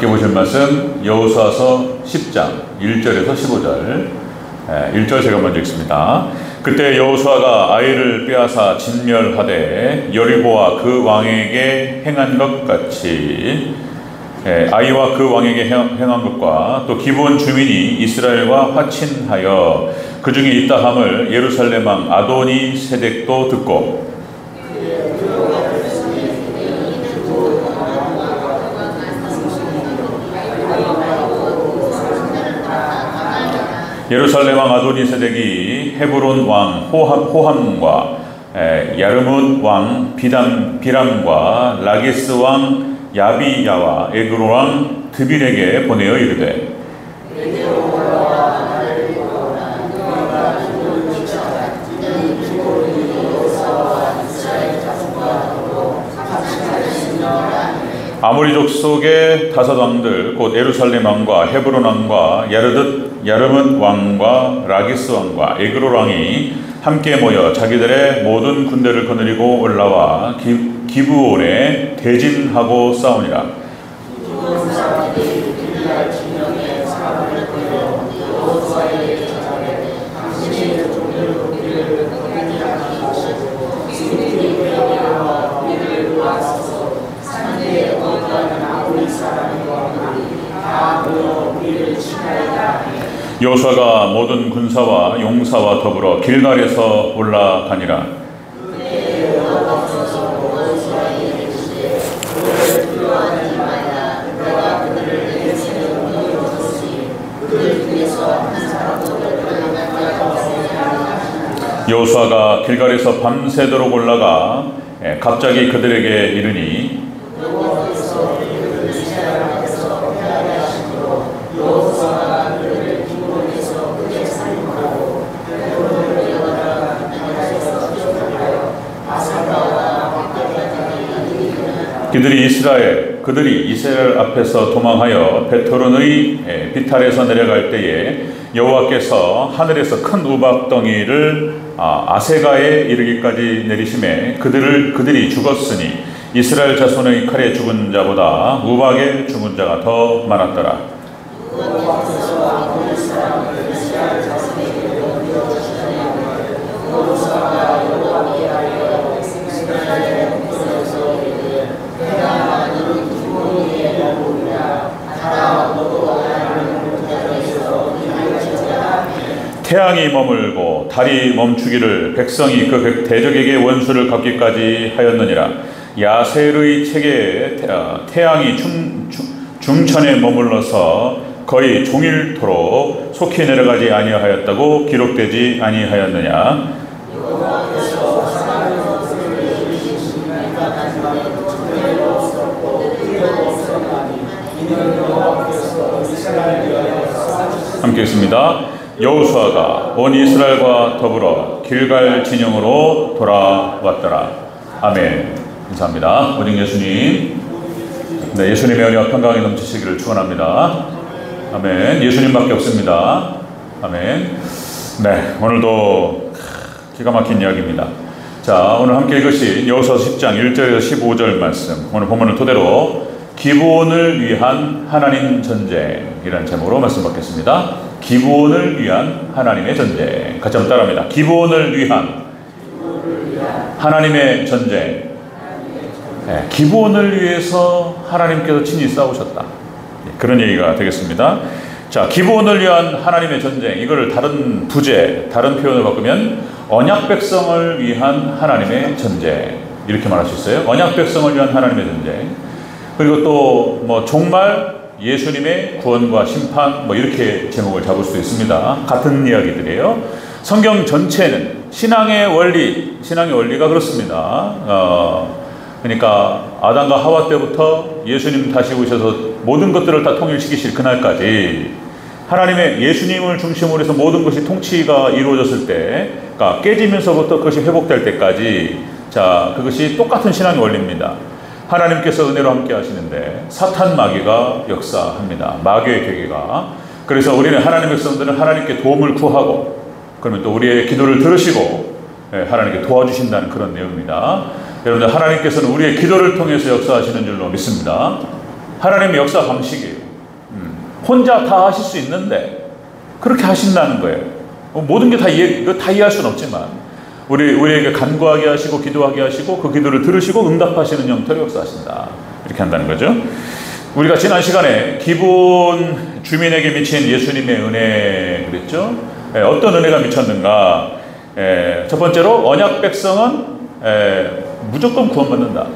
함께 보실 말씀 여호수아서 10장 1절에서 15절. 1절 제가 먼저 읽습니다. 그때 여호수아가 아이를 빼앗아 진멸하되 여리고와 그 왕에게 행한 것 같이 아이와 그 왕에게 행한 것과 또 기브온 주민이 이스라엘과 화친하여 그 중에 있다 함을 예루살렘 왕 아도니 세덱도 듣고 예루살렘 왕 아도니 세덱이 헤브론 왕 호함과 야르뭇 왕 비람과 라기스 왕 야비야와 에그로 왕 드빌에게 보내어 이르되 아모리 족속의 다섯 왕들 곧 예루살렘 왕과 헤브론 왕과 야르뭇 왕과 라기스 왕과 에그로 왕이 함께 모여 자기들의 모든 군대를 거느리고 올라와 기브온에 대진하고 싸우니라. 여호수아가 모든 군사와 용사와 더불어 길갈에서 올라가니라. 여호수아가 길갈에서 밤새도록 올라가 갑자기 그들에게 이르니 그들이 이스라엘 앞에서 도망하여 베토론의 비탈에서 내려갈 때에 여호와께서 하늘에서 큰 우박덩이를 아세가에 이르기까지 내리심에 그들이 죽었으니 이스라엘 자손의 칼에 죽은 자보다 우박에 죽은 자가 더 많았더라. 태양이 머물고 달이 멈추기를 백성이 그 대적에게 원수를 갚기까지 하였느니라. 야셀의 책에 태양이 중천에 머물러서 거의 종일토록 속히 내려가지 아니하였다고 기록되지 아니하였느냐. 함께 읽습니다. 여호수아가 온 이스라엘과 더불어 길갈 진영으로 돌아왔더라. 아멘. 감사합니다. 오직 예수님, 예수님의 은혜와 평강이 넘치시기를 축원합니다. 아멘. 예수님밖에 없습니다. 아멘. 오늘도 기가 막힌 이야기입니다. 자, 오늘 함께 읽으신 여호수아서 10장 1절에서 15절 말씀, 오늘 본문을 토대로 기브온을 위한 하나님 전쟁이라는 제목으로 말씀 받겠습니다. 기브온을 위한 하나님의 전쟁. 같이 한번 따라합니다. 기브온을 위한 하나님의 전쟁. 기브온을 위해서 하나님께서 친히 싸우셨다. 그런 얘기가 되겠습니다. 자, 기브온을 위한 하나님의 전쟁. 이걸 다른 표현을 바꾸면 언약 백성을 위한 하나님의 전쟁. 이렇게 말할 수 있어요. 언약 백성을 위한 하나님의 전쟁. 그리고 또 종말 예수님의 구원과 심판 이렇게 제목을 잡을 수 있습니다. 같은 이야기들이에요. 성경 전체는 신앙의 원리가 그렇습니다. 그러니까 아담과 하와 때부터 예수님 다시 오셔서 모든 것들을 다 통일시키실 그날까지 하나님의 예수님을 중심으로 해서 모든 것이 통치가 이루어졌을 때, 그러니까 깨지면서부터 그것이 회복될 때까지, 자, 그것이 똑같은 신앙의 원리입니다. 하나님께서 은혜로 함께 하시는데 사탄 마귀가 역사합니다. 마귀의 계기가. 그래서 우리는 하나님의 백성들은 하나님께 도움을 구하고, 그러면 또 우리의 기도를 들으시고 하나님께 도와주신다는 그런 내용입니다. 여러분들, 하나님께서는 우리의 기도를 통해서 역사하시는 줄로 믿습니다. 하나님의 역사 방식이에요. 혼자 다 하실 수 있는데 그렇게 하신다는 거예요. 모든 게 다 이해할 수는 없지만 우리에게 간구하게 하시고 기도하게 하시고 그 기도를 들으시고 응답하시는 형태로 역사하신다. 이렇게 한다는 거죠. 우리가 지난 시간에 기브온 주민에게 미친 예수님의 은혜 그랬죠. 어떤 은혜가 미쳤는가. 첫 번째로 언약 백성은 무조건 구원받는다.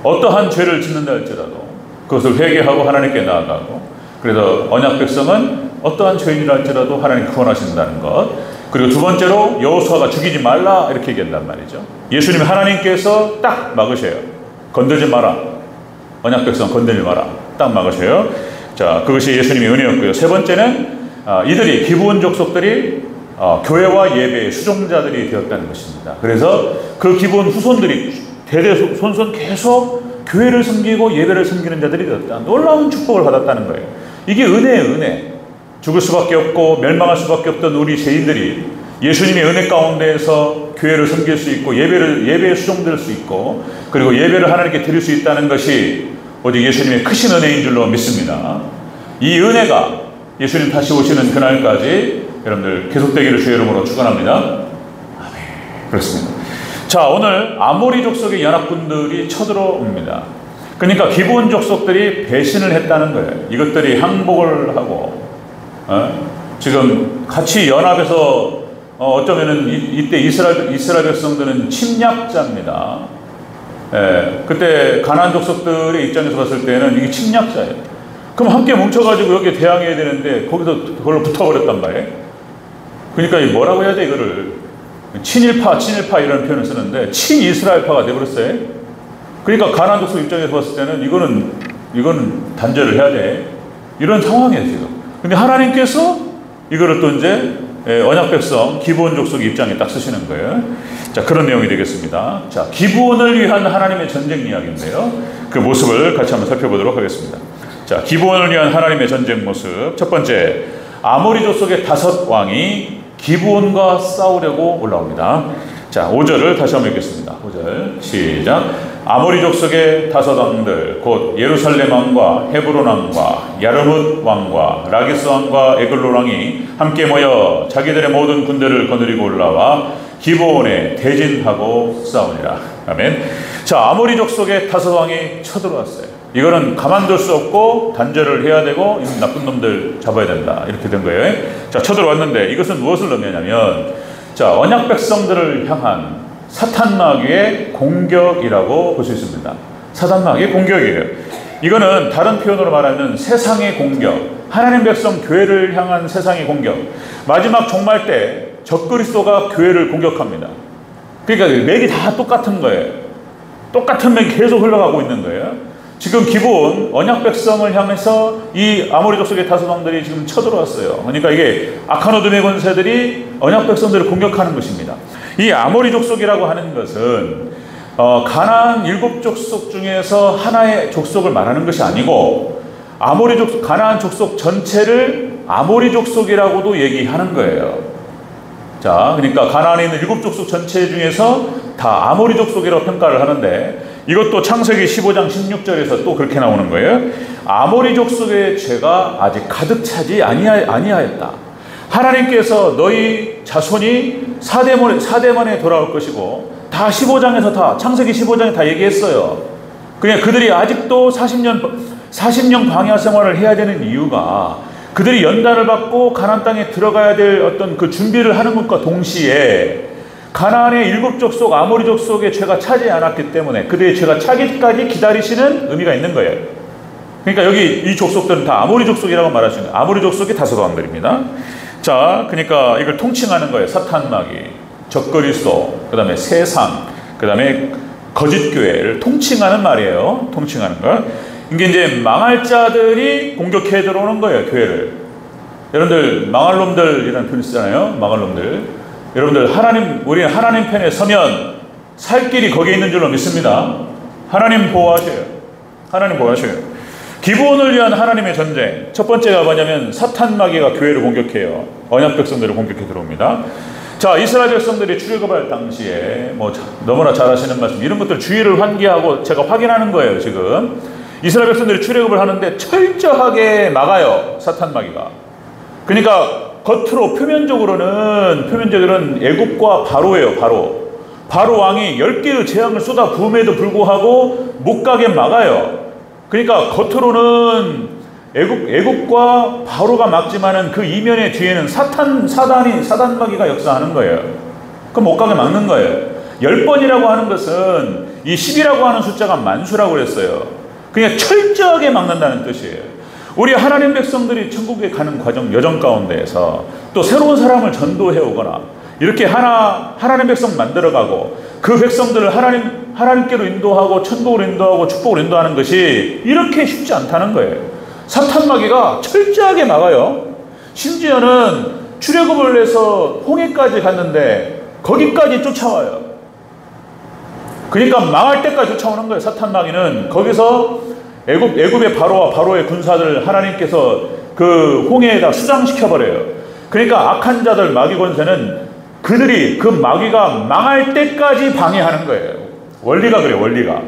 어떠한 죄를 짓는다 할지라도 그것을 회개하고 하나님께 나아가고, 그래서 언약 백성은 어떠한 죄인이라 할지라도 하나님 구원하신다는 것. 그리고 두 번째로 여호수아가 죽이지 말라 이렇게 얘기한단 말이죠. 예수님 하나님께서 딱 막으셔요. 건들지 마라. 언약 백성 건들지 마라. 딱 막으셔요. 자, 그것이 예수님의 은혜였고요. 세 번째는 이들이 기브온 족속들이 교회와 예배의 수종자들이 되었다는 것입니다. 그래서 그 기브온 후손들이 대대손손 계속 교회를 섬기고 예배를 섬기는 자들이 되었다. 놀라운 축복을 받았다는 거예요. 이게 은혜예요, 은혜. 죽을 수밖에 없고 멸망할 수밖에 없던 우리 죄인들이 예수님의 은혜 가운데에서 교회를 섬길 수 있고 예배에 수종될 수 있고, 그리고 예배를 하나님께 드릴 수 있다는 것이 오직 예수님의 크신 은혜인 줄로 믿습니다. 이 은혜가 예수님 다시 오시는 그날까지 여러분들 계속되기를 주의 이름으로 축원합니다. 아멘. 그렇습니다. 자, 오늘 아모리 족속의 연합군들이 쳐들어옵니다. 그러니까 기브온 족속들이 배신을 했다는 거예요. 이것들이 항복을 하고 지금 같이 연합해서 어쩌면은 이때 이스라엘 백성들은 침략자입니다. 그때 가나안 족속들의 입장에서 봤을 때는 이게 침략자예요. 그럼 함께 뭉쳐가지고 여기에 대항해야 되는데 거기서 그걸로 붙어버렸단 말이에요. 그러니까 뭐라고 해야 돼 이거를? 친일파 이런 표현을 쓰는데 친이스라엘파가 돼버렸어요. 그러니까 가나안 족속 입장에서 봤을 때는 이거는 단절을 해야 돼. 이런 상황이에요 지금. 근데 하나님께서 이거를 또 이제 언약 백성 기브온 족속의 입장에 딱 쓰시는 거예요. 자, 그런 내용이 되겠습니다. 자, 기브온을 위한 하나님의 전쟁 이야기인데요. 그 모습을 같이 한번 살펴보도록 하겠습니다. 자, 기브온을 위한 하나님의 전쟁 모습. 첫 번째, 아모리 족속의 5왕이 기브온과 싸우려고 올라옵니다. 자, 5절을 다시 한번 읽겠습니다. 5절 시작. 아모리 족속의 5왕들 곧 예루살렘 왕과 헤브론 왕과 야르뭇 왕과 라기스 왕과 에글로 왕이 함께 모여 자기들의 모든 군대를 거느리고 올라와 기브온에 대진하고 싸우니라. 아멘. 자, 아모리 족속의 5왕이 쳐들어왔어요. 이거는 가만둘 수 없고 단절을 해야 되고 이 나쁜 놈들 잡아야 된다. 이렇게 된 거예요. 자, 쳐들어왔는데 이것은 무엇을 의미하냐면, 자, 언약 백성들을 향한 사탄 마귀의 공격이라고 볼 수 있습니다. 사탄 마귀의 공격이에요. 이거는 다른 표현으로 말하면 세상의 공격, 하나님 백성 교회를 향한 세상의 공격. 마지막 종말 때 적그리스도가 교회를 공격합니다. 그러니까 맥이 다 똑같은 거예요. 똑같은 맥이 계속 흘러가고 있는 거예요. 지금 기브온 언약 백성을 향해서 이 아모리 족속의 5왕들이 지금 쳐들어왔어요. 그러니까 이게 악한 어둠의 권세들이 언약 백성들을 공격하는 것입니다. 이 아모리 족속이라고 하는 것은 가나안 7족속 중에서 하나의 족속을 말하는 것이 아니고 가나안 족속 전체를 아모리 족속이라고도 얘기하는 거예요. 자, 그러니까 가나안에 있는 7족속 전체 중에서 다 아모리 족속이라고 평가를 하는데, 이것도 창세기 15장 16절에서 또 그렇게 나오는 거예요. 아모리 족속의 죄가 아직 가득 차지 아니하였다. 하나님께서 너희 자손이 사대만에 돌아올 것이고, 다 15장에서 다 창세기 15장에 다 얘기했어요. 그냥 그들이 아직도 40년 광야 생활을 해야 되는 이유가, 그들이 연단을 받고 가나안 땅에 들어가야 될 어떤 그 준비를 하는 것과 동시에 가나안의 7족속 아모리 족속의 죄가 차지 않았기 때문에 그들의 죄가 차기까지 기다리시는 의미가 있는 거예요. 그러니까 여기 이 족속들은 다 아모리 족속이라고 말할 수 있는 아모리 족속의 5왕들입니다. 자, 그러니까 이걸 통칭하는 거예요. 사탄 마귀, 적그리스도, 그 다음에 세상, 그 다음에 거짓 교회를 통칭하는 말이에요. 통칭하는 거. 이게 이제 망할 자들이 공격해 들어오는 거예요, 교회를. 여러분들 망할 놈들이라는 표현 쓰잖아요. 망할 놈들. 여러분들 우리는 하나님 편에 서면 살 길이 거기에 있는 줄로 믿습니다. 하나님 보호하셔요. 하나님 보호하셔요. 기브온을 위한 하나님의 전쟁. 첫 번째가 뭐냐면 사탄 마귀가 교회를 공격해요. 언약 백성들을 공격해 들어옵니다. 자, 이스라엘 백성들이 출애굽할 당시에 너무나 잘 아시는 말씀, 이런 것들 주의를 환기하고 제가 확인하는 거예요. 지금 이스라엘 백성들이 출애굽을 하는데 철저하게 막아요. 사탄 마귀가. 그러니까 겉으로 표면적으로는 애굽과 바로예요. 바로 왕이 10개의 재앙을 쏟아 부음에도 불구하고 못 가게 막아요. 그러니까 겉으로는 애굽과 바로가 막지만은 그 이면의 뒤에는 사단 마귀가 역사하는 거예요. 그럼 못 가게 막는 거예요. 10번이라고 하는 것은 이 10이라고 하는 숫자가 만수라고 그랬어요. 그냥 철저하게 막는다는 뜻이에요. 우리 하나님 백성들이 천국에 가는 과정, 여정 가운데에서 또 새로운 사람을 전도해 오거나 이렇게 하나님 백성 만들어가고 그 백성들을 하나님께로 인도하고 천국으로 인도하고 축복으로 인도하는 것이 이렇게 쉽지 않다는 거예요. 사탄 마귀가 철저하게 막아요. 심지어는 출애굽을 해서 홍해까지 갔는데 거기까지 쫓아와요. 그러니까 망할 때까지 쫓아오는 거예요. 사탄 마귀는 거기서 애굽의 바로와 바로의 군사들 하나님께서 그 홍해에다 수장시켜버려요. 그러니까 악한 자들 마귀 권세는 그들이 그 마귀가 망할 때까지 방해하는 거예요. 원리가 그래요. 원리가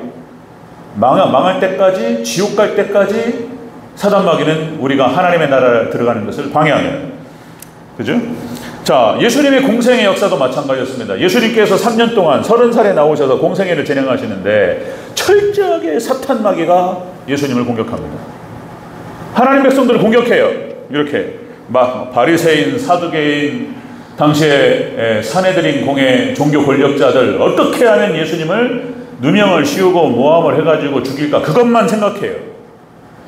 망할 때까지, 지옥 갈 때까지 사단 마귀는 우리가 하나님의 나라에 들어가는 것을 방해하는, 그죠? 자, 예수님의 공생의 역사도 마찬가지였습니다. 예수님께서 3년 동안 30살에 나오셔서 공생애를 진행하시는데 철저하게 사탄 마귀가 예수님을 공격합니다. 하나님 백성들을 공격해요. 이렇게 바리새인, 사두개인, 당시에 사내들인 공의 종교 권력자들 어떻게 하면 예수님을 누명을 씌우고 모함을 해가지고 죽일까, 그것만 생각해요.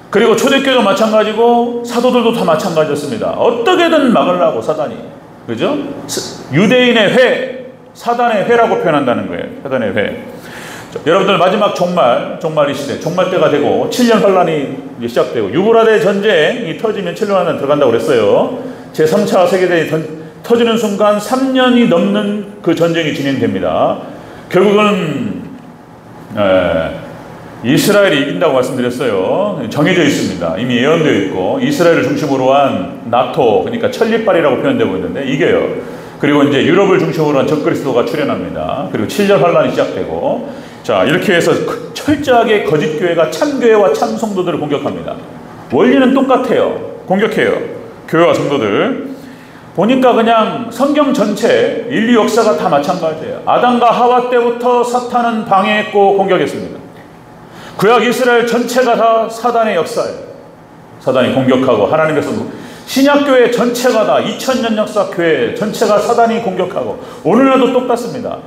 그리고 초대교회도 마찬가지고 사도들도 다 마찬가지였습니다. 어떻게든 막으려고 사단이, 그죠? 유대인의 회, 사단의 회라고 표현한다는 거예요. 사단의 회. 자, 여러분들 마지막 종말이 시대, 종말 때가 되고 7년 환란이 시작되고 유브라데 전쟁이 터지면 7년 환란 들어간다고 그랬어요. 제3차 세계대전이 터지는 순간 3년이 넘는 그 전쟁이 진행됩니다. 결국은 이스라엘이 이긴다고 말씀드렸어요. 정해져 있습니다. 이미 예언되어 있고 이스라엘을 중심으로 한 나토, 그러니까 천리빨이라고 표현되고 있는데 이겨요. 그리고 이제 유럽을 중심으로 한 적그리스도가 출현합니다. 그리고 7년 환란이 시작되고, 자, 이렇게 해서 철저하게 거짓교회가 참교회와 참성도들을 공격합니다. 원리는 똑같아요. 공격해요. 교회와 성도들. 보니까 그냥 성경 전체, 인류 역사가 다 마찬가지예요. 아담과 하와 때부터 사탄은 방해했고 공격했습니다. 구약 이스라엘 전체가 다 사단의 역사예요. 사단이 공격하고 하나님께서 신약교회 전체가 다 2000년 역사 교회 전체가 사단이 공격하고 오늘날도 똑같습니다.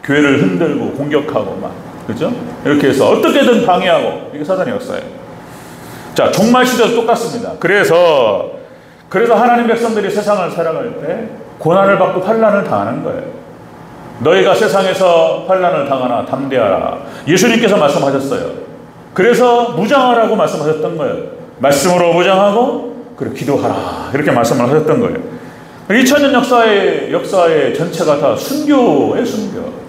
교회를 흔들고 공격하고 막, 그죠? 이렇게 해서 어떻게든 방해하고, 이게 사단의 역사예요. 자, 종말 시대도 똑같습니다. 그래서 하나님 백성들이 세상을 살아갈 때 고난을 받고 환난을 당하는 거예요. 너희가 세상에서 환난을 당하나 담대하라. 예수님께서 말씀하셨어요. 그래서 무장하라고 말씀하셨던 거예요. 말씀으로 무장하고 그리고 기도하라, 이렇게 말씀을 하셨던 거예요. 2000년 역사의 전체가 다 순교의 순교.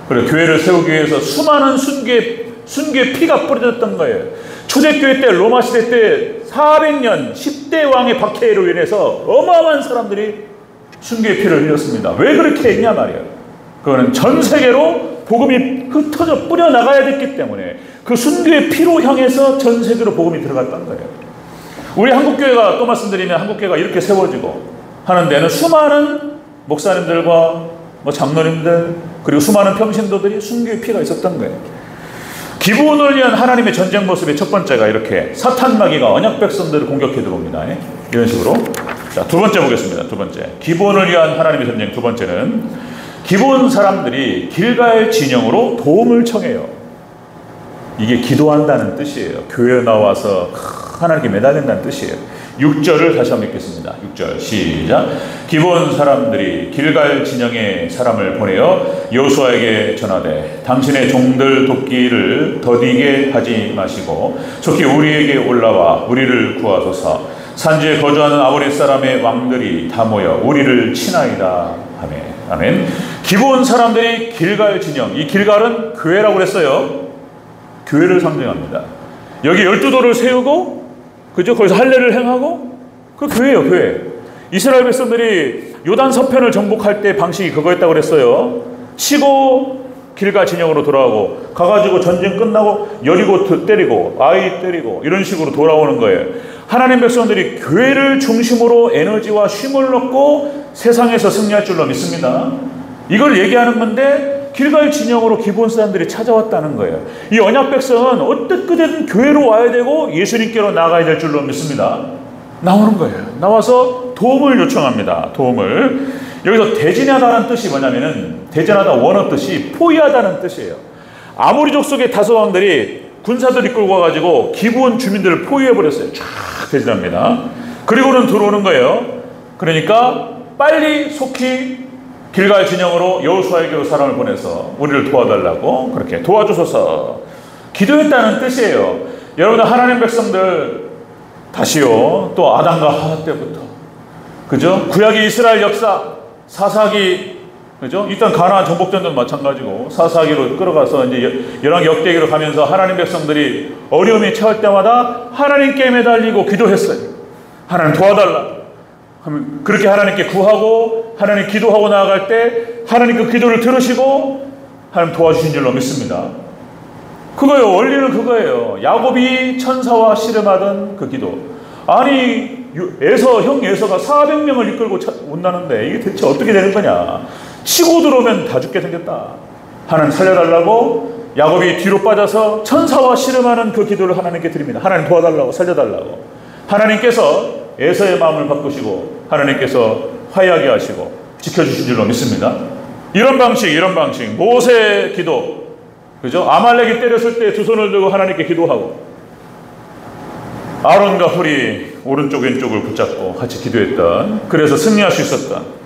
그리고 교회를 세우기 위해서 수많은 순교의 피가 뿌려졌던 거예요. 초대교회 때, 로마 시대 때 400년 10대 왕의 박해로 인해서 어마어마한 사람들이 순교의 피를 흘렸습니다. 왜 그렇게 했냐 말이에요. 그거는 전 세계로 복음이 흩어져 뿌려나가야 됐기 때문에 그 순교의 피로 향해서 전 세계로 복음이 들어갔던 거예요. 우리 한국교회가, 또 말씀드리면 한국교회가 이렇게 세워지고 하는 데는 수많은 목사님들과 장로님들, 그리고 수많은 평신도들이 순교의 피가 있었던 거예요. 기브온을 위한 하나님의 전쟁 모습의 첫 번째가 이렇게 사탄 마귀가 언약 백성들을 공격해 들어옵니다. 이런 식으로. 자, 두 번째 보겠습니다. 두 번째, 기브온을 위한 하나님의 전쟁. 두 번째는 기브온 사람들이 길갈 진영으로 도움을 청해요. 이게 기도한다는 뜻이에요. 교회에 나와서 하나님께 매달린다는 뜻이에요. 6절을 다시 한번 읽겠습니다. 6절 시작. 기브온 사람들이 길갈 진영에 사람을 보내어 여호수아에게 전하되 당신의 종들 돕기를 더디게 하지 마시고 속히 우리에게 올라와 우리를 구하소서. 산지에 거주하는 아모리 사람의 왕들이 다 모여 우리를 치나이다 하며. 아멘. 기브온 사람들이 길갈 진영, 이 길갈은 교회라고 그랬어요. 교회를 상징합니다. 여기 12돌을 세우고, 그죠? 거기서 할례를 행하고, 그 교회예요, 교회. 이스라엘 백성들이 요단 서편을 정복할 때 방식이 그거였다고 그랬어요. 치고 길갈 진영으로 돌아오고 가가지고 전쟁 끝나고 여리고 때리고 아이 때리고 이런 식으로 돌아오는 거예요. 하나님 백성들이 교회를 중심으로 에너지와 쉼을 얻고 세상에서 승리할 줄로 믿습니다. 이걸 얘기하는 건데 길갈 진영으로 기브온 사람들이 찾아왔다는 거예요. 이 언약 백성은 어떻게든 교회로 와야 되고 예수님께로 나가야 될 줄로 믿습니다. 나오는 거예요. 나와서 도움을 요청합니다. 도움을. 여기서 대진하다는 뜻이 뭐냐면은 대진하다 원어 뜻이 포위하다는 뜻이에요. 아모리 족속의 다섯 왕들이 군사들 이끌고 와가지고 기브온 주민들을 포위해버렸어요. 쫙 대진합니다. 그리고는 들어오는 거예요. 그러니까 빨리 속히 길갈 진영으로 여호수아에게로 사람을 보내서 우리를 도와달라고 그렇게 도와주소서 기도했다는 뜻이에요. 여러분 하나님 백성들 다시요 또 아담과 하와 때부터 그죠? 구약의 이스라엘 역사 사사기 그죠? 일단 가나안 정복전도 마찬가지고 사사기로 끌어가서 이제 열왕 역대기로 가면서 하나님 백성들이 어려움에 처할 때마다 하나님께 매달리고 기도했어요. 하나님 도와달라. 그렇게 하나님께 구하고 하나님 기도하고 나아갈 때 하나님 그 기도를 들으시고 하나님 도와주신 줄로 믿습니다. 그거예요. 원리는 그거예요. 야곱이 천사와 씨름하던 그 기도. 아니 형 에서가 400명을 이끌고 온다는데 이게 대체 어떻게 되는 거냐. 치고 들어오면 다 죽게 생겼다. 하나님 살려달라고 야곱이 뒤로 빠져서 천사와 씨름하는 그 기도를 하나님께 드립니다. 하나님 도와달라고 살려달라고. 하나님께서 에서의 마음을 바꾸시고 하나님께서 화해하게 하시고 지켜주신 줄로 믿습니다. 이런 방식 모세의 기도 그죠? 아말렉이 때렸을 때 두 손을 들고 하나님께 기도하고 아론과 훌이 오른쪽 왼쪽을 붙잡고 같이 기도했던 그래서 승리할 수 있었던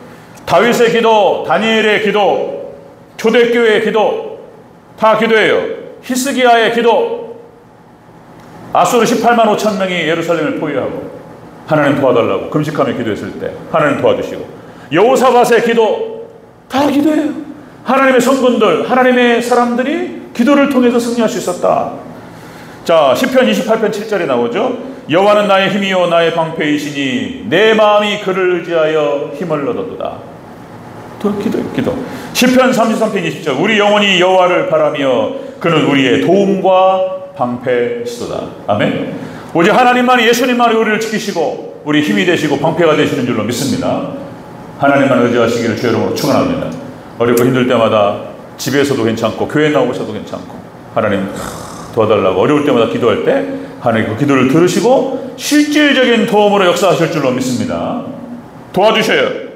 다윗의 기도, 다니엘의 기도, 초대교회의 기도 다 기도예요. 히스기야의 기도 아수르 18만 5천 명이 예루살렘을 포위하고 하나님 도와달라고 금식하며 기도했을 때 하나님 도와주시고 여호사밧의 기도 다 기도예요. 하나님의 성군들 하나님의 사람들이 기도를 통해서 승리할 수 있었다. 자 시편 28편 7절에 나오죠. 여호와는 나의 힘이요 나의 방패이시니 내 마음이 그를 의지하여 힘을 얻었도다. 또 기도. 시편 33편 20절 우리 영혼이 여호와를 바라며 그는 우리의 도움과 방패시도다. 아멘. 오직 하나님만이 예수님만이 우리를 지키시고 우리 힘이 되시고 방패가 되시는 줄로 믿습니다. 하나님만 의지하시기를 주의 이름으로 축원합니다. 어렵고 힘들 때마다 집에서도 괜찮고 교회 나오셔도 괜찮고 하나님 도와달라고 어려울 때마다 기도할 때 하나님 그 기도를 들으시고 실질적인 도움으로 역사하실 줄로 믿습니다. 도와주셔요.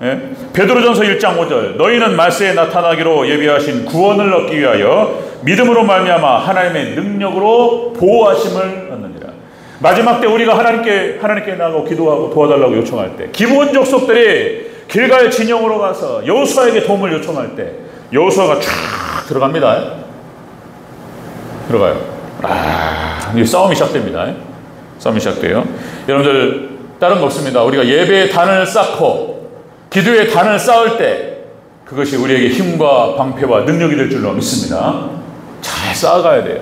예? 베드로전서 1장 5절 너희는 말세에 나타나기로 예비하신 구원을 얻기 위하여 믿음으로 말미암아 하나님의 능력으로 보호하심을 얻느니라. 마지막 때 우리가 하나님께 나가고 기도하고 도와달라고 요청할 때 기브온 족속들이 길갈 진영으로 가서 여호수아에게 도움을 요청할 때 여호수아가 쫙 들어갑니다. 들어가요. 이 싸움이 시작됩니다. 싸움이 시작돼요. 여러분들 다른 거 없습니다. 우리가 예배의 단을 쌓고 기도의 단을 쌓을 때 그것이 우리에게 힘과 방패와 능력이 될 줄로 믿습니다. 잘 쌓아가야 돼요.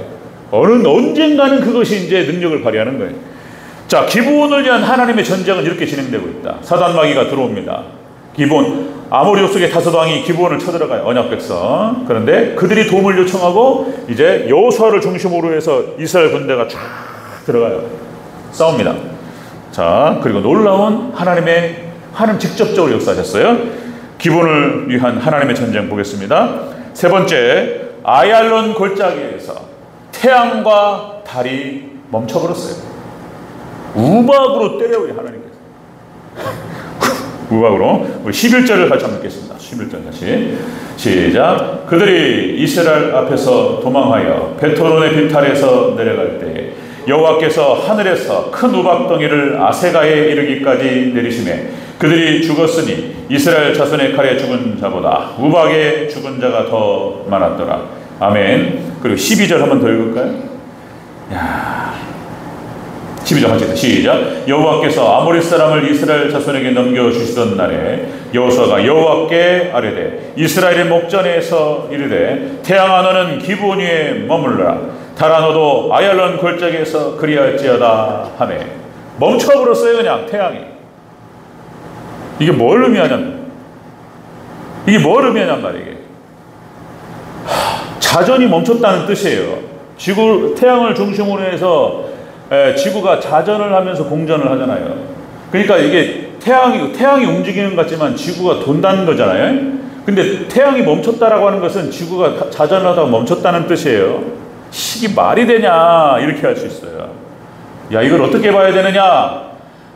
언젠가는 그것이 이제 능력을 발휘하는 거예요. 자, 기브온을 위한 하나님의 전쟁은 이렇게 진행되고 있다. 사단마귀가 들어옵니다. 기브온 아모리 족속의 다섯 왕이 기브온을 쳐들어가요. 언약 백성. 그런데 그들이 도움을 요청하고 이제 여호수아를 중심으로 해서 이스라엘 군대가 쫙 들어가요. 싸웁니다. 자, 그리고 놀라운 하나님 직접적으로 역사하셨어요. 기브온을 위한 하나님의 전쟁 보겠습니다. 세 번째, 아얄론 골짜기에서 태양과 달이 멈춰버렸어요. 우박으로 때려요, 하나님께서. 우박으로. 우리 11절을 같이 한번 읽겠습니다. 11절 다시. 시작. 그들이 이스라엘 앞에서 도망하여 베토론의 비탈에서 내려갈 때 여호와께서 하늘에서 큰 우박덩이를 아세가에 이르기까지 내리시매 그들이 죽었으니 이스라엘 자손의 칼에 죽은 자보다 우박에 죽은 자가 더 많았더라. 아멘. 그리고 12절 한번 더 읽을까요? 야, 12절 같이 시작. 여호와께서 아모리 사람을 이스라엘 자손에게 넘겨주시던 날에 여호수아가 여호와께 아뢰되 이스라엘의 목전에서 이르되 태양아 너는 기브온 위에 머물러라. 달아 너도 아얄론 골짜기에서 그리할지어다 하매 멈춰버렸어요. 그냥 태양이. 이게 뭘 의미하냔 말이에요. 자전이 멈췄다는 뜻이에요. 태양을 중심으로 해서 지구가 자전을 하면서 공전을 하잖아요. 그러니까 이게 태양이 움직이는 것 같지만 지구가 돈다는 거잖아요. 근데 태양이 멈췄다라고 하는 것은 지구가 자전을 하다가 멈췄다는 뜻이에요. 이게 말이 되냐 이렇게 할 수 있어요. 야, 이걸 어떻게 봐야 되느냐?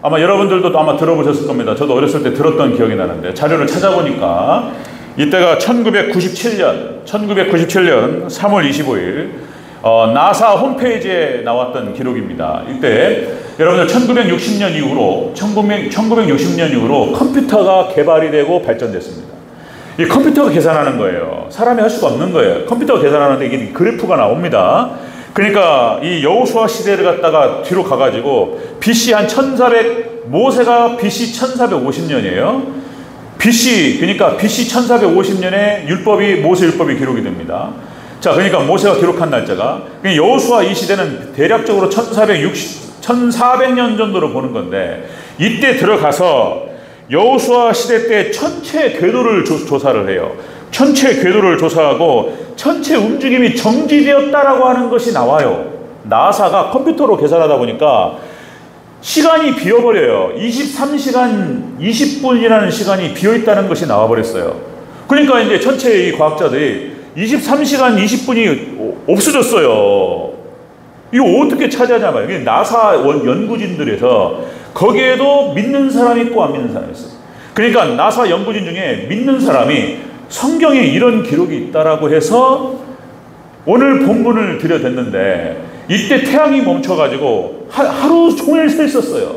아마 여러분들도 아마 들어보셨을 겁니다. 저도 어렸을 때 들었던 기억이 나는데 자료를 찾아보니까 이때가 1997년 3월 25일 나사 홈페이지에 나왔던 기록입니다. 이때 여러분들 1960년 이후로 컴퓨터가 개발이 되고 발전됐습니다. 이 컴퓨터가 계산하는 거예요. 사람이 할 수가 없는 거예요. 컴퓨터가 계산하는데 이게 그래프가 나옵니다. 그러니까 이 여호수아 시대를 갖다가 뒤로 가가지고 BC 모세가 BC 1450년이에요. 그러니까 BC 1450년에 모세 율법이 기록이 됩니다. 자, 그러니까 모세가 기록한 날짜가 여호수아 이 시대는 대략적으로 1400년 정도로 보는 건데 이때 들어가서 여호수아 시대 때 천체 궤도를 조사를 해요. 천체 궤도를 조사하고 천체 움직임이 정지되었다라고 하는 것이 나와요. 나사가 컴퓨터로 계산하다 보니까 시간이 비어버려요. 23시간 20분이라는 시간이 비어있다는 것이 나와버렸어요. 그러니까 이제 천체 이 과학자들이 23시간 20분이 없어졌어요. 이거 어떻게 차지하냐 말이에요. 나사 연구진들에서 거기에도 믿는 사람이 있고 안 믿는 사람이 있어요. 그러니까 나사 연구진 중에 믿는 사람이 성경에 이런 기록이 있다라고 해서 오늘 본문을 들여댔는데 이때 태양이 멈춰가지고 하루 종일 서 있었어요.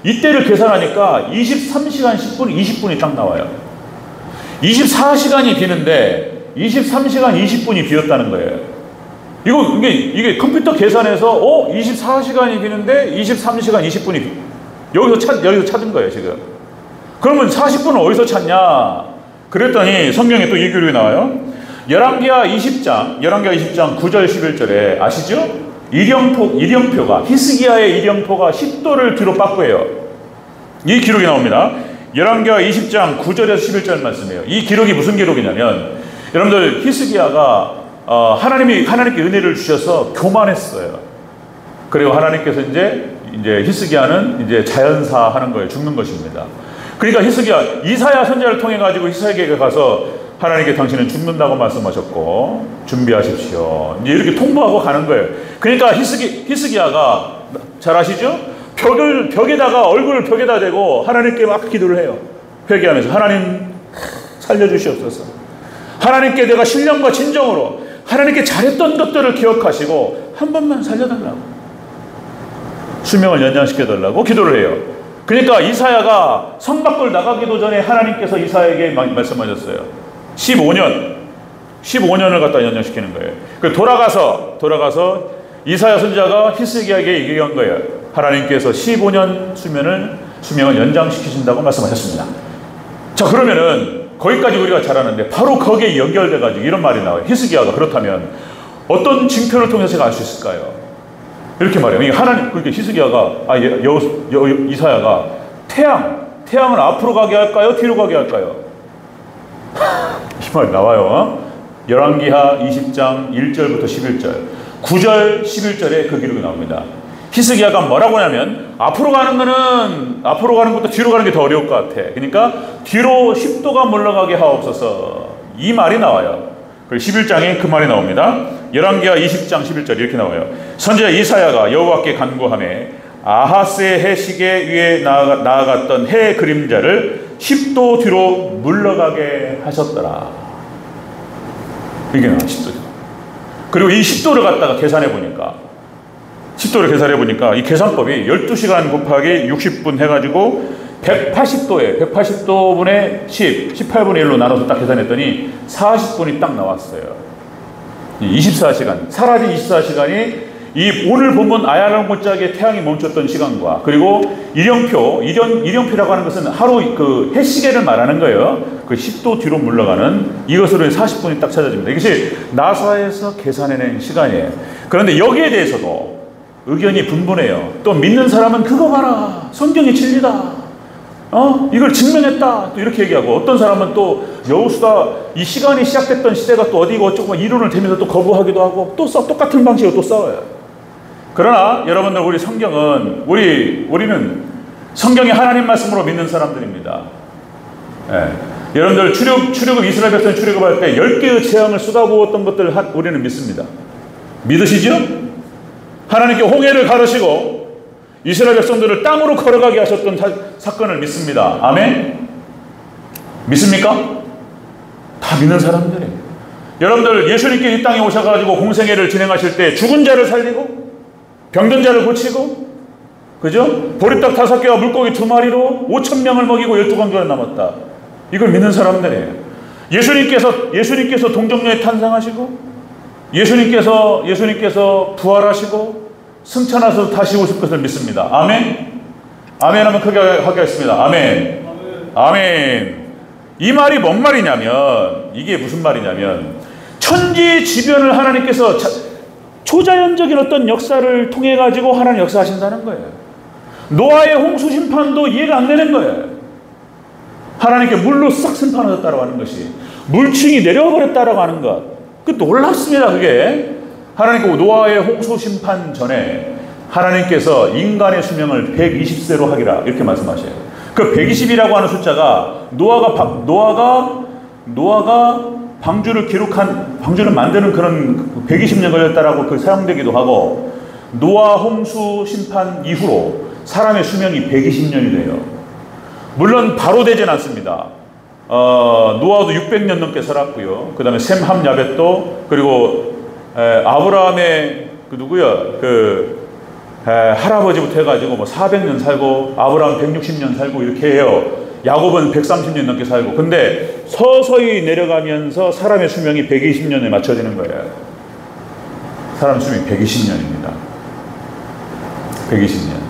이때를 계산하니까 23시간 10분, 20분이 딱 나와요. 24시간이 비는데 23시간 20분이 비었다는 거예요. 이게 컴퓨터 계산해서 24시간이 비는데 23시간 20분이 여기서 찾은 거예요, 지금. 그러면 40분은 어디서 찾냐? 그랬더니 성경에 또 이 기록이 나와요. 열왕기하 20장 9절 11절에 아시죠? 일령표가 히스기야의 일령표가 10도를 뒤로 빠꾸해요. 이 기록이 나옵니다. 열왕기하 20장 9절에서 11절 말씀이에요. 이 기록이 무슨 기록이냐면 여러분들 히스기야가 하나님께 은혜를 주셔서 교만했어요. 그리고 하나님께서 이제 히스기야는 이제 자연사 하는 거예요. 죽는 것입니다. 그러니까 이사야 선지자를 통해 가지고 히스기야에게 가서 하나님께 당신은 죽는다고 말씀하셨고 준비하십시오. 이제 이렇게 통보하고 가는 거예요. 그러니까 히스기야가 잘 아시죠? 얼굴을 벽에다 대고 하나님께 막 기도를 해요. 회개하면서 하나님 살려주시옵소서. 하나님께 내가 신령과 진정으로 하나님께 잘했던 것들을 기억하시고 한 번만 살려달라고, 수명을 연장시켜달라고 기도를 해요. 그러니까 이사야가 성 밖을 나가기도 전에 하나님께서 이사야에게 말씀하셨어요. 15년을 갖다 연장시키는 거예요. 돌아가서 이사야 선지자가 히스기야에게 얘기한 거예요. 하나님께서 15년 수명을 연장시키신다고 말씀하셨습니다. 자, 그러면은 거기까지 우리가 잘 아는데 바로 거기에 연결돼가지고 이런 말이 나와요. 히스기야가 그렇다면 어떤 징표를 통해서 제가 알 수 있을까요? 이렇게 말해요. 그러니까 이사야가 태양을 앞으로 가게 할까요? 뒤로 가게 할까요? 이 말이 나와요. 열왕기하 20장 1절부터 11절, 9절, 11절에 그 기록이 나옵니다. 히스기야가 뭐라고 하냐면 앞으로 가는 것도 뒤로 가는 게 더 어려울 것 같아. 그러니까 뒤로 10도가 물러가게 하옵소서. 이 말이 나와요. 그리고 11장에 그 말이 나옵니다. 열왕기하 20장 11절 이렇게 나와요. 선지자 이사야가 여호와께 간구하매 아하스의 해시계 위에 나아갔던 해 그림자를 10도 뒤로 물러가게 하셨더라. 이게 나와요. 10도. 그리고 이 10도를 갖다가 계산해 보니까 이 계산법이 12시간 곱하기 60분 해가지고 180도에 180도분의 18분의 1로 나눠서 딱 계산했더니 40분이 딱 나왔어요. 24시간, 사라진 24시간이 이 오늘 본문 아야랑 골짜기에 태양이 멈췄던 시간과 그리고 일령표라고 하는 것은 하루 그 해시계를 말하는 거예요. 그 10도 뒤로 물러가는 이것으로 40분이 딱 찾아집니다. 이것이 나사에서 계산해낸 시간이에요. 그런데 여기에 대해서도 의견이 분분해요. 또 믿는 사람은 그거 봐라, 성경이 진리다. 이걸 증명했다. 또 이렇게 얘기하고, 어떤 사람은 또 여호수아 이 시간이 시작됐던 시대가 또 어디고 어쩌고 이론을 대면서 또 거부하기도 하고 또 똑같은 방식으로 또 싸워요. 그러나 여러분들, 우리 성경은 우리는 성경이 하나님 말씀으로 믿는 사람들입니다. 예. 여러분들 출애굽 이스라엘 백성 출애굽할 때 10개의 재앙을 쏟아부었던 것들 우리는 믿습니다. 믿으시죠? 하나님께 홍해를 가르시고 이스라엘 백성들을 땅으로 걸어가게 하셨던 사건을 믿습니다. 아멘? 믿습니까? 다 믿는 사람들이에요. 여러분들, 예수님께 이 땅에 오셔가지고 공생애를 진행하실 때 죽은 자를 살리고 병든 자를 고치고, 그죠? 보리떡 5개와 물고기 2마리로 5,000명을 먹이고 12광주가 남았다. 이걸 믿는 사람들이에요. 예수님께서 동정녀에 탄생하시고 예수님께서 부활하시고 승천하셔서 다시 오실 것을 믿습니다. 아멘? 아멘 하면 크게 하겠습니다. 아멘. 아멘. 이 말이 뭔 말이냐면, 이게 무슨 말이냐면, 천지지변을 하나님께서 초자연적인 어떤 역사를 통해 가지고 하나님 역사하신다는 거예요. 노아의 홍수 심판도 이해가 안 되는 거예요. 하나님께 물로 싹 심판하셨다라고 하는 것이, 물층이 내려와 버렸다라고 하는 것, 그 놀랍습니다. 그게 하나님께 노아의 홍수 심판 전에 하나님께서 인간의 수명을 120세로 하기라 이렇게 말씀하셔요. 그 120이라고 하는 숫자가 노아가 방주를 만드는 그런 120년 걸렸다라고 그 사용되기도 하고, 노아 홍수 심판 이후로 사람의 수명이 120년이 돼요. 물론 바로 되진 않습니다. 노아도 600년 넘게 살았고요. 그 다음에 셈, 함, 야벳도, 그리고 아브라함의 할아버지부터 해가지고 뭐 400년 살고, 아브라함 160년 살고 이렇게 해요. 야곱은 130년 넘게 살고. 근데 서서히 내려가면서 사람의 수명이 120년에 맞춰지는 거예요. 사람 수명이 120년입니다. 120년.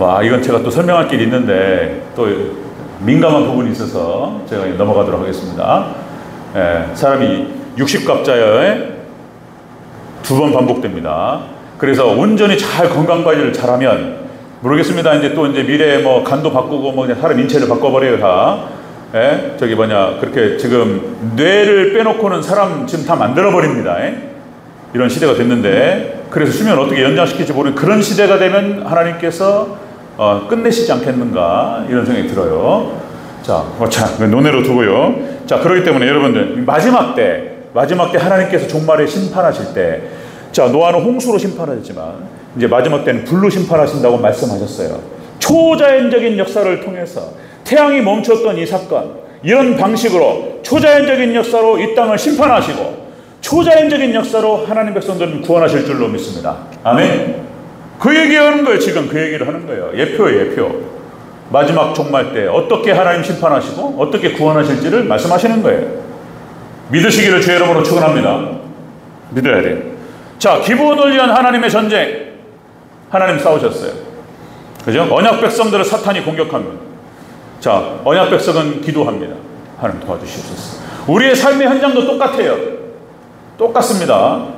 와, 이건 제가 또 설명할 길이 있는데 또 민감한 부분이 있어서 제가 넘어가도록 하겠습니다. 사람이 60갑자에 2번 반복됩니다. 그래서 온전히 잘 건강관리를 잘하면, 모르겠습니다. 이제 미래에 뭐 간도 바꾸고 뭐 그냥 사람 인체를 바꿔버려요, 다. 그렇게 지금 뇌를 빼놓고는 사람 지금 다 만들어버립니다. 이런 시대가 됐는데, 그래서 수명을 어떻게 연장시킬지 모르는 그런 시대가 되면 하나님께서 끝내시지 않겠는가, 이런 생각이 들어요. 자, 논외로 두고요. 자, 그렇기 때문에 여러분들, 마지막 때 하나님께서 종말에 심판하실 때, 자, 노아는 홍수로 심판하셨지만 이제 마지막 때는 불로 심판하신다고 말씀하셨어요. 초자연적인 역사를 통해서 태양이 멈췄던 이 사건, 이런 방식으로 초자연적인 역사로 이 땅을 심판하시고 초자연적인 역사로 하나님 백성들은 구원하실 줄로 믿습니다. 아멘. 그 얘기하는 거예요. 지금 그 얘기를 하는 거예요. 예표예요, 예표. 마지막 종말 때 어떻게 하나님 심판하시고 어떻게 구원하실지를 말씀하시는 거예요. 믿으시기를 주의 이름으로 축원합니다. 믿어야 돼요. 자, 기브온을 위한 하나님의 전쟁, 하나님 싸우셨어요. 그죠? 언약 백성들을 사탄이 공격합니다. 자, 언약 백성은 기도합니다. 하나님 도와주시옵소서. 우리의 삶의 현장도 똑같아요. 똑같습니다.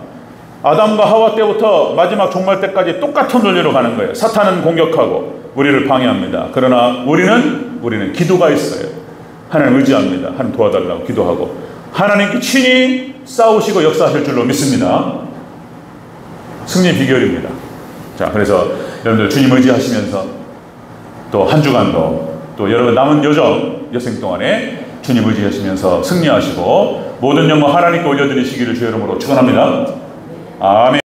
아담과 하와 때부터 마지막 종말 때까지 똑같은 논리로 가는 거예요. 사탄은 공격하고 우리를 방해합니다. 그러나 우리는 기도가 있어요. 하나님 의지합니다. 하나님 도와달라고 기도하고 하나님께 친히 싸우시고 역사하실 줄로 믿습니다. 승리 비결입니다. 자, 그래서 여러분들 주님 의지하시면서 또 한 주간도 또 여러분 남은 여생 동안에 주님 의지하시면서 승리하시고 모든 영광 하나님께 올려드리시기를 주의 이름으로 축원합니다. 아멘.